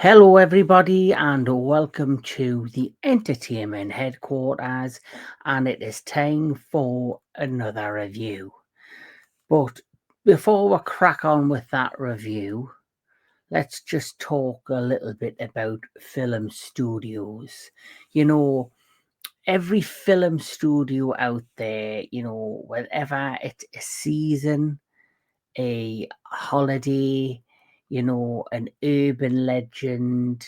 Hello, everybody, and welcome to the entertainment headquarters. And it is time for another review. But before we crack on with that review, let's just talk a little bit about film studios. You know, every film studio out there, whether it's a season, a holiday, an urban legend,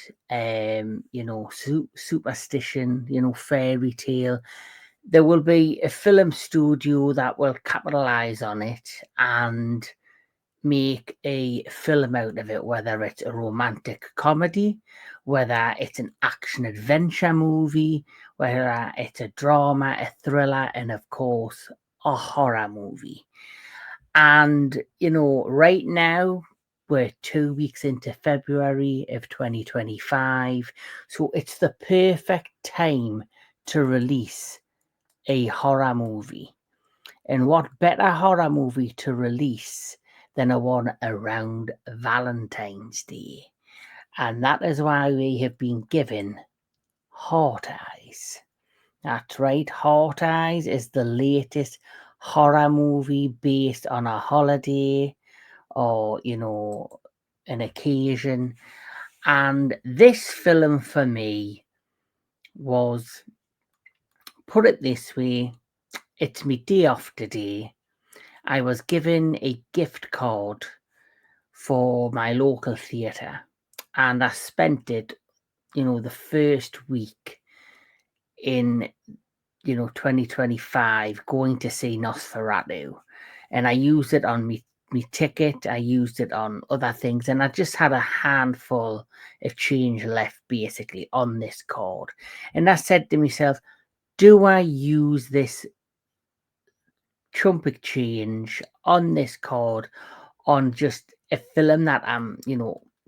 superstition, fairy tale. There will be a film studio that will capitalize on it and make a film out of it, whether it's a romantic comedy, whether it's an action adventure movie, whether it's a drama, a thriller, and of course, a horror movie. And, right now, we're 2 weeks into February of 2025. So it's the perfect time to release a horror movie. And what better horror movie to release than a one around Valentine's Day? And that is why we have been given Heart Eyes. That's right, Heart Eyes is the latest horror movie based on a holiday or, an occasion. And this film for me was, put it this way, it's my day off today. I was given a gift card for my local theatre and I spent it, the first week in 2025 going to see Nosferatu, and I used it on me ticket. I used it on other things, and I just had a handful of change left basically on this card. And I said to myself, do I use this chunk of change on this card on just a film that I'm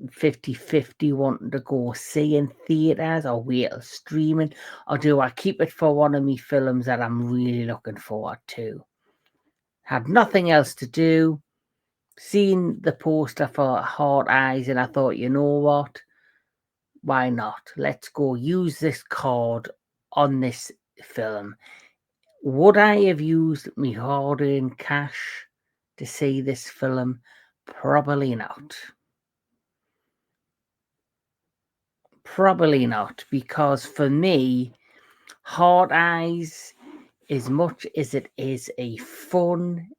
50-50 wanting to go see in theatres or wait till streaming, or do I keep it for one of my films that I'm really looking forward to? Had nothing else to do, seen the poster for Heart Eyes, and I thought, you know what? Why not? Let's go use this card on this film. Would I have used my hard-earned cash to see this film? Probably not. Probably not, because for me, Heart Eyes, as much as it is a fun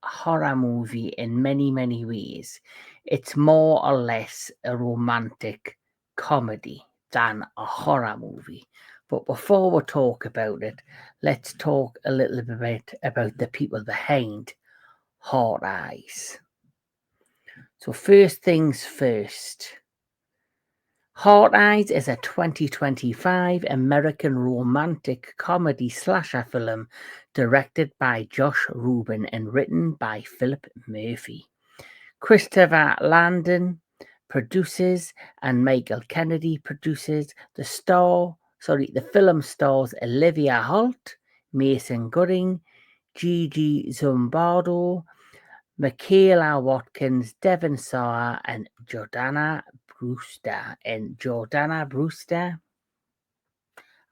horror movie in many, many ways, it's more or less a romantic comedy than a horror movie. But before we talk about it, let's talk a little bit about the people behind Heart Eyes. So, first things first. Heart Eyes is a 2025 American romantic comedy slasher film directed by Josh Ruben and written by Philip Murphy. Christopher Landon produces and Michael Kennedy produces. The film stars Olivia Holt, Mason Gooding, Gigi Zumbado, Michaela Watkins, Devon, Sawa, and Jordana Brewster. And Jordana Brewster,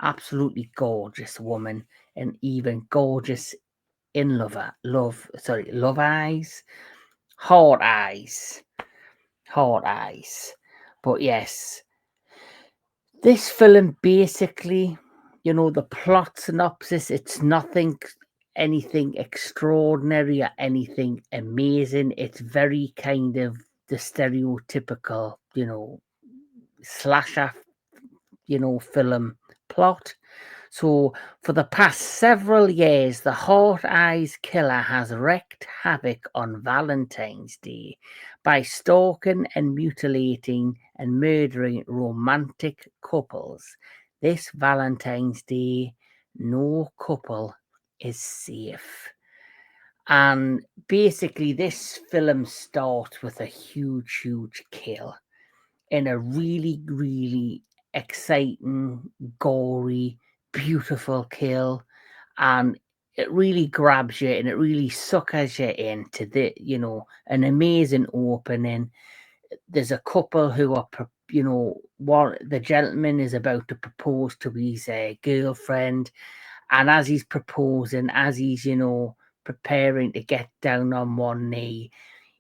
absolutely gorgeous woman, and even gorgeous in love eyes, heart eyes, heart eyes. But yes, this film basically, the plot synopsis, it's nothing anything extraordinary or anything amazing. It's very kind of the stereotypical, slasher, film plot. So, for the past several years, the Heart Eyes killer has wreaked havoc on Valentine's Day by stalking and mutilating and murdering romantic couples. This Valentine's Day, no couple is safe. And basically, this film starts with a huge kill in a really, really exciting, gory, beautiful kill. And it really grabs you and it really suckers you into an amazing opening. There's a couple who are, the gentleman is about to propose to his girlfriend. And as he's proposing, as he's, preparing to get down on one knee,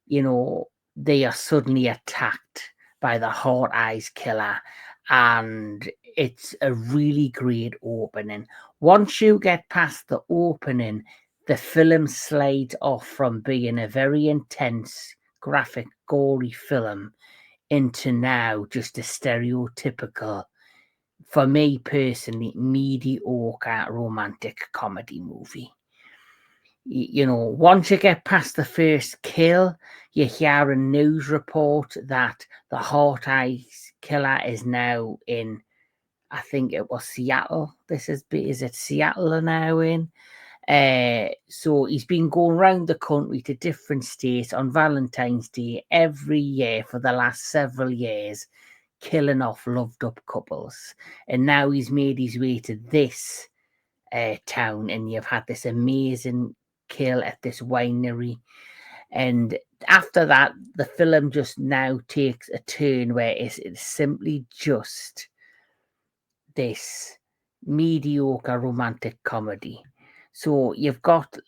you know, they are suddenly attacked by the Hawk Eyes killer. And it's a really great opening. Once you get past the opening, the film slides off from being a very intense, graphic, gory film into now just a stereotypical, for me personally, mediocre romantic comedy movie. Once you get past the first kill, you hear a news report that the Hawk Eyes killer is now in, I think it was Seattle. Is it Seattle are now in? So he's been going around the country to different states on Valentine's Day every year for the last several years, killing off loved up couples. And now he's made his way to this town, and you've had this amazing kill at this winery. And after that, the film just now takes a turn where it's simply just this mediocre romantic comedy. So you've got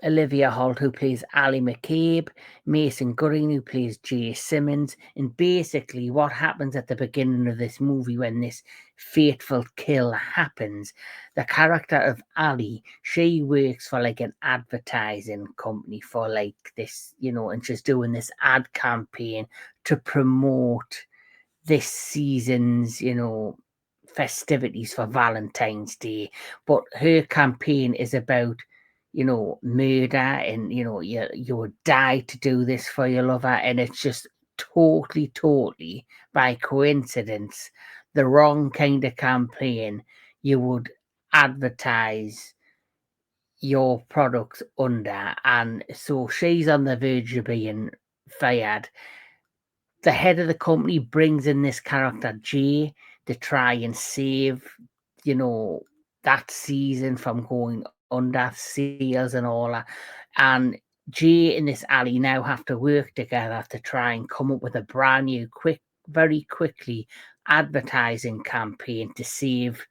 Olivia Holt, who plays Ali McCabe, Mason Green, who plays Jay Simmons, and basically what happens at the beginning of this movie when this fateful kill happens, the character of Ali, she works for like an advertising company for like this, and she's doing this ad campaign to promote this season's, festivities for Valentine's Day. But her campaign is about, murder, and you would die to do this for your lover, and it's just totally by coincidence the wrong kind of campaign you would advertise your products under. And so she's on the verge of being fired. The head of the company brings in this character Jay to try and save, that season from going under, sales and all that. And Jay and this Ali now have to work together to try and come up with a brand new, very quickly advertising campaign to save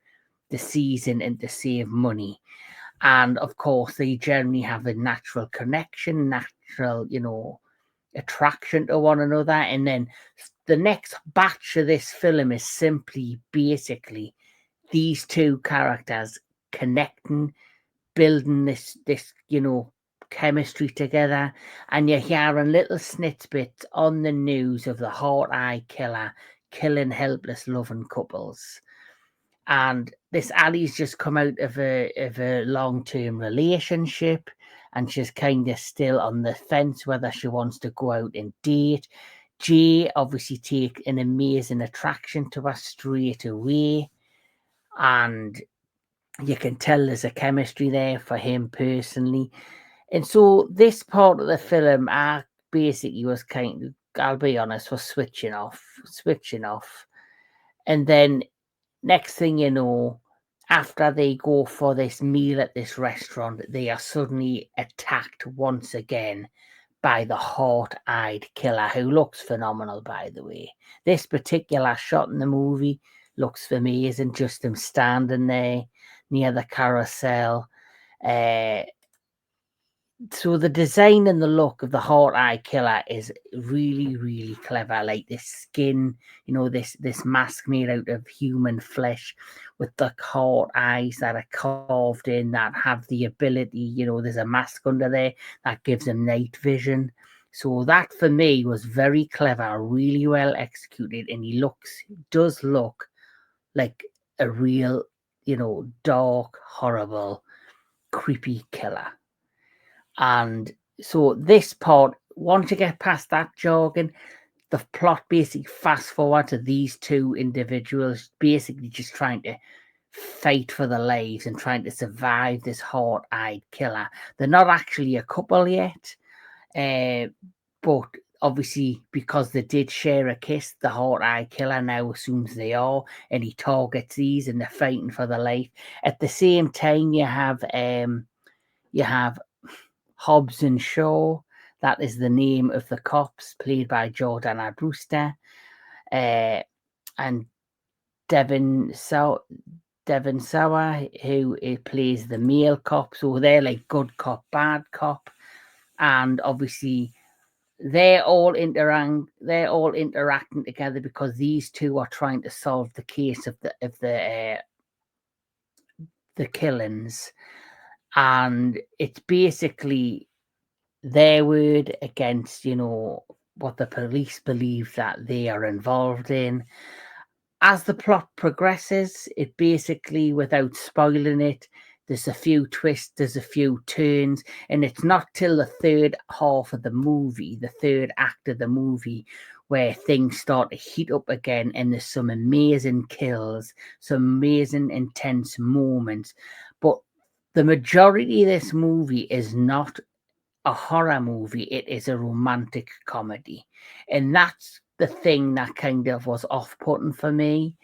the season and to save money. And of course, they generally have a natural connection, natural, attraction to one another. And then the next batch of this film is simply basically these two characters connecting, building this chemistry together. And you're hearing little snippets on the news of the Hawk Eye killer killing helpless loving couples. And this Ali's just come out of a long-term relationship, and she's kind of still on the fence whether she wants to go out and date. Jay obviously take an amazing attraction to her straight away, and you can tell there's a chemistry there for him personally. And so this part of the film, I basically was kind of, I'll be honest, was switching off. And then next thing you know, after they go for this meal at this restaurant, they are suddenly attacked once again by the hawk-eyed killer, who looks phenomenal, by the way. This particular shot in the movie looks amazing, just him standing there near the carousel. So the design and the look of the Hawk Eye killer is really clever. Like this skin, this mask made out of human flesh with the hawk eyes that are carved in, that have the ability, there's a mask under there that gives them night vision. So that for me was very clever, really well executed, and he does look like a real, dark, horrible, creepy killer. And so this part, once you get past that jargon, the plot basically fast forward to these two individuals basically just trying to fight for their lives and trying to survive this hawk-eyed killer. They're not actually a couple yet, but obviously because they did share a kiss, the hawk-eyed killer now assumes they are, and he targets these, and they're fighting for their life. At the same time, you have Hobbs and Shaw. That is the name of the cops, played by Jordana Brewster, and Devon Sawa, who plays the male cop. So they're like good cop, bad cop, and obviously they're all interacting together because these two are trying to solve the case of the killings, and it's basically their word against what the police believe that they are involved in. As the plot progresses, it basically, without spoiling it, there's a few twists, there's a few turns, and it's not till the third half of the movie, the third act of the movie, where things start to heat up again, and there's some amazing kills, some amazing intense moments. But the majority of this movie is not a horror movie, it is a romantic comedy. And that's the thing that kind of was off-putting for me.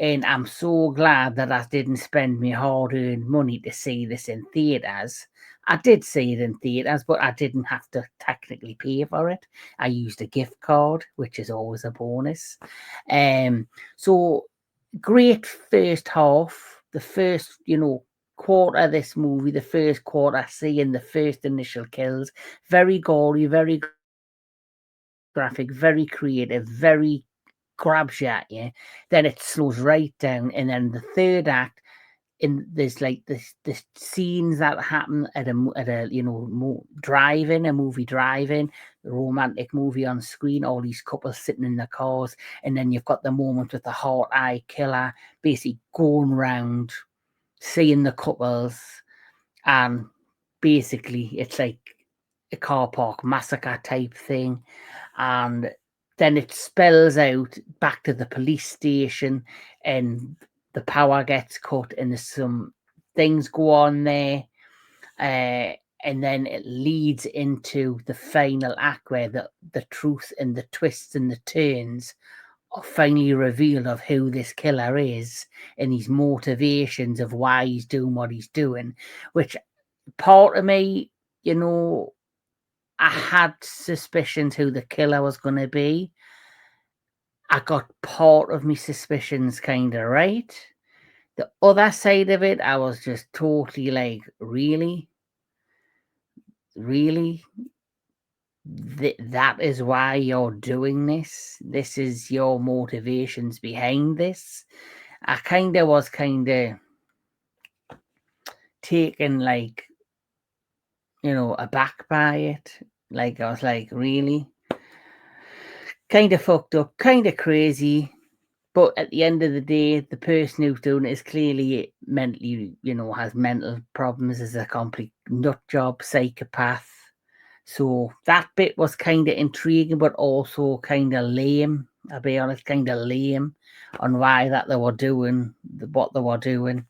And I'm so glad that I didn't spend my hard-earned money to see this in theatres. I did see it in theatres, but I didn't have to technically pay for it. I used a gift card, which is always a bonus. So great first half. The first, quarter of this movie, the first quarter, seeing the first initial kills, very gory, very graphic, very creative, very grabs you at you. Then it slows right down, and then the third act, there's like the scenes that happen at a a movie driving, the romantic movie on screen, all these couples sitting in their cars, and then you've got the moment with the hawk-eye killer basically going round seeing the couples, and basically it's like a car park massacre type thing, and then it spells out back to the police station, and the power gets cut, and there's some things go on there, and then it leads into the final act where the truth and the twists and the turns are finally revealed of who this killer is and his motivations of why he's doing what he's doing, which part of me, I had suspicions who the killer was going to be. I got part of my suspicions kind of right. The other side of it, I was just totally like, really? Really? That is why you're doing this? This is your motivations behind this? I was taken, like, aback by it. Like, I was like, really? Kind of fucked up, kind of crazy. But at the end of the day, the person who's doing it is clearly mentally, has mental problems, is a complete nut job, psychopath. So that bit was kind of intriguing, but also kind of lame. I'll be honest, kind of lame on why that they were doing what they were doing.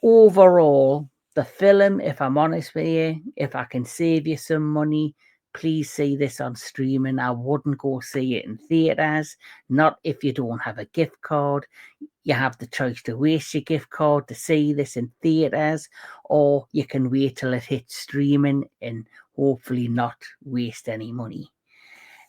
Overall, the film, if I'm honest with you, if I can save you some money, please see this on streaming. I wouldn't go see it in theatres, not if you don't have a gift card. You have the choice to waste your gift card to see this in theatres, or you can wait till it hits streaming and hopefully not waste any money.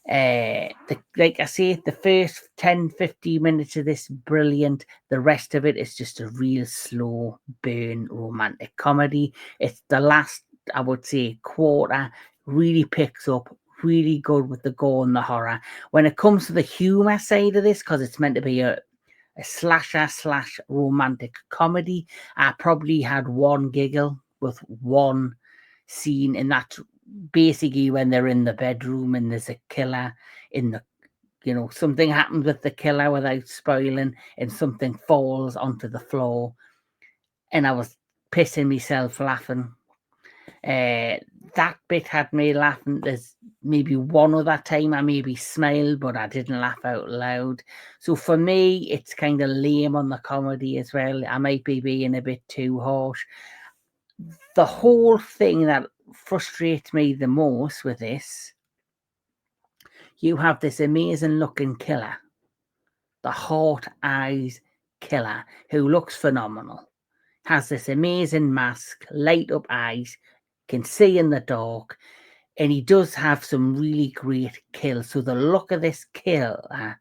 Like I say, the first 10-15 minutes of this brilliant. The rest of it is just a real slow burn romantic comedy. It's the last, I would say, quarter really picks up, really good with the gore and the horror. When it comes to the humor side of this, because it's meant to be a slasher / romantic comedy, I probably had one giggle with one scene, and that's basically when they're in the bedroom and there's a killer in the, something happens with the killer without spoiling, and something falls onto the floor, and I was pissing myself laughing. That bit had me laughing. There's maybe one other time I maybe smiled, but I didn't laugh out loud. So for me, it's kind of lame on the comedy as well. I might be being a bit too harsh. The whole thing that frustrates me the most with this, you have this amazing looking killer, the Heart Eyes killer, who looks phenomenal, has this amazing mask, light up eyes, can see in the dark, and he does have some really great kills. So the look of this killer,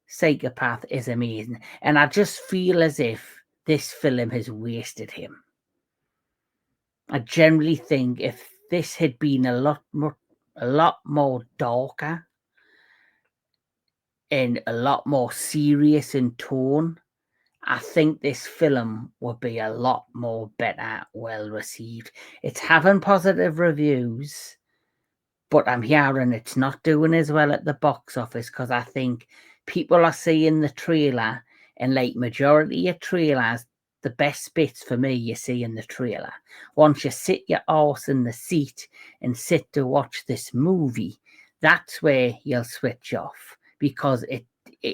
psychopath, is amazing. And I just feel as if this film has wasted him. I generally think if this had been a lot more darker and a lot more serious in tone, I think this film would be a lot more better well received. It's having positive reviews, but I'm hearing it's not doing as well at the box office because I think people are seeing the trailer, and like majority of trailers, the best bits for me you see in the trailer. Once you sit your arse in the seat and sit to watch this movie, that's where you'll switch off, because it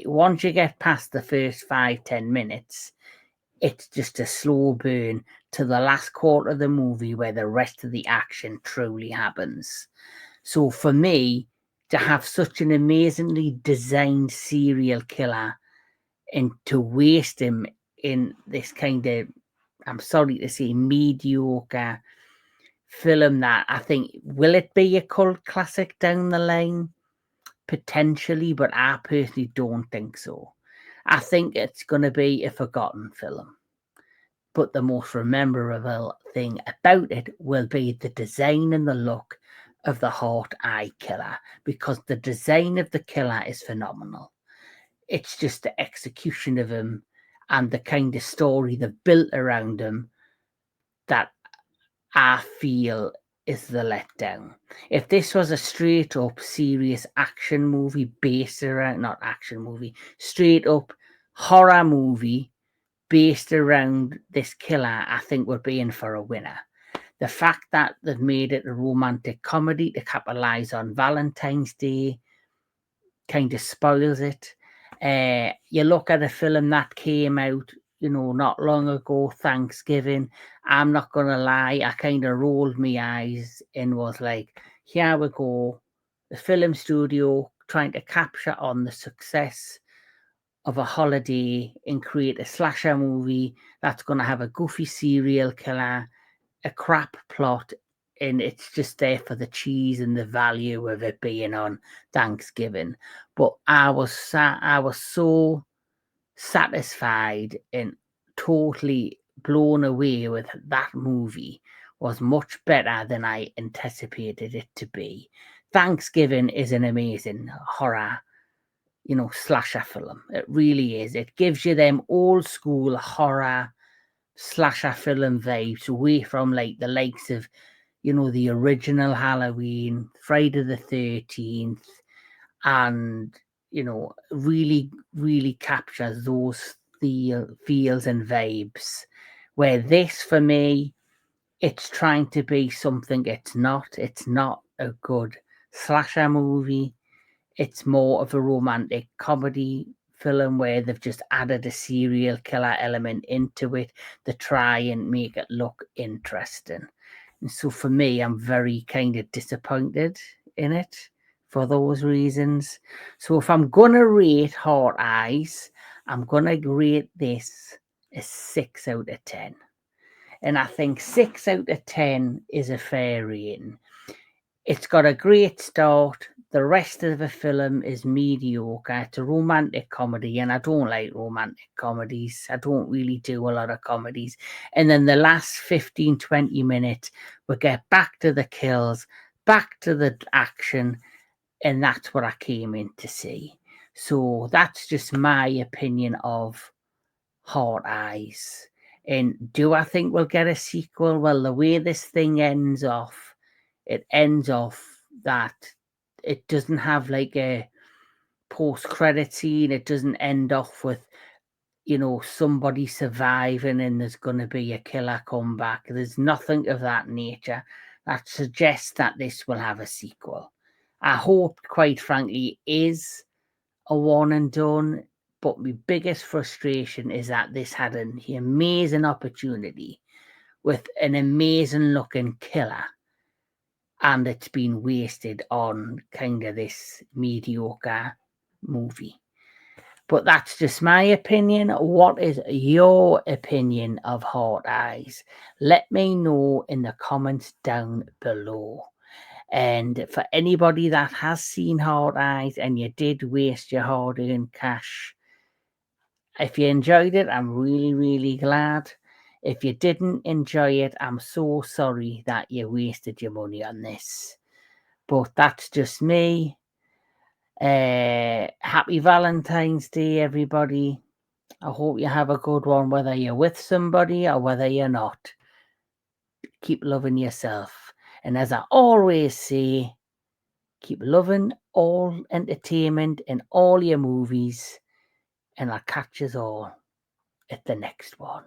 once you get past the first 5-10 minutes, it's just a slow burn to the last quarter of the movie where the rest of the action truly happens. So for me, to have such an amazingly designed serial killer and to waste him in this kind of, I'm sorry to say, mediocre film that I think, will it be a cult classic down the line? Potentially, but I personally don't think so. I think it's going to be a forgotten film. But the most memorable thing about it will be the design and the look of the Heart Eye killer, because the design of the killer is phenomenal. It's just the execution of him and the kind of story they've built around him that I feel is the letdown. If this was a straight up serious action movie based around, not action movie, straight up horror movie based around this killer, I think we're being for a winner. The fact that they've made it a romantic comedy to capitalize on Valentine's Day kind of spoils it. You look at a film that came out, not long ago, Thanksgiving. I'm not gonna lie, I kind of rolled my eyes and was like, "Here we go, the film studio trying to capture on the success of a holiday and create a slasher movie that's gonna have a goofy serial killer, a crap plot, and it's just there for the cheese and the value of it being on Thanksgiving." But I was so satisfied and totally blown away with that movie. Was much better than I anticipated it to be. Thanksgiving is an amazing horror, slasher film. It really is. It gives you them old school horror slasher film vibes away from like the likes of, the original Halloween, Friday the 13th, and, really, really captures those feels and vibes. Where this, for me, it's trying to be something it's not. It's not a good slasher movie. It's more of a romantic comedy film where they've just added a serial killer element into it to try and make it look interesting. And so for me, I'm very kind of disappointed in it for those reasons. So if I'm going to rate Heart Eyes, I'm going to rate this a 6 out of 10. And I think 6 out of 10 is a fair rating. It's got a great start. The rest of the film is mediocre. It's a romantic comedy, and I don't like romantic comedies. I don't really do a lot of comedies. And then the last 15-20 minutes, we get back to the kills, back to the action, and that's what I came in to see. So that's just my opinion of Heart Eyes. And do I think we'll get a sequel? Well, the way this thing ends off, it ends off that it doesn't have like a post-credit scene. It doesn't end off with somebody surviving and there's going to be a killer comeback. There's nothing of that nature that suggests that this will have a sequel. I hope, quite frankly, is a one and done, but my biggest frustration is that this had an amazing opportunity with an amazing looking killer, and it's been wasted on kind of this mediocre movie. But that's just my opinion. What is your opinion of Heart Eyes? Let me know in the comments down below. And for anybody that has seen Heart Eyes and you did waste your hard-earned cash, if you enjoyed it, I'm really, really glad. If you didn't enjoy it, I'm so sorry that you wasted your money on this. But that's just me. Happy Valentine's Day, everybody. I hope you have a good one, whether you're with somebody or whether you're not. Keep loving yourself. And as I always say, keep loving all entertainment and all your movies. And I'll catch us all at the next one.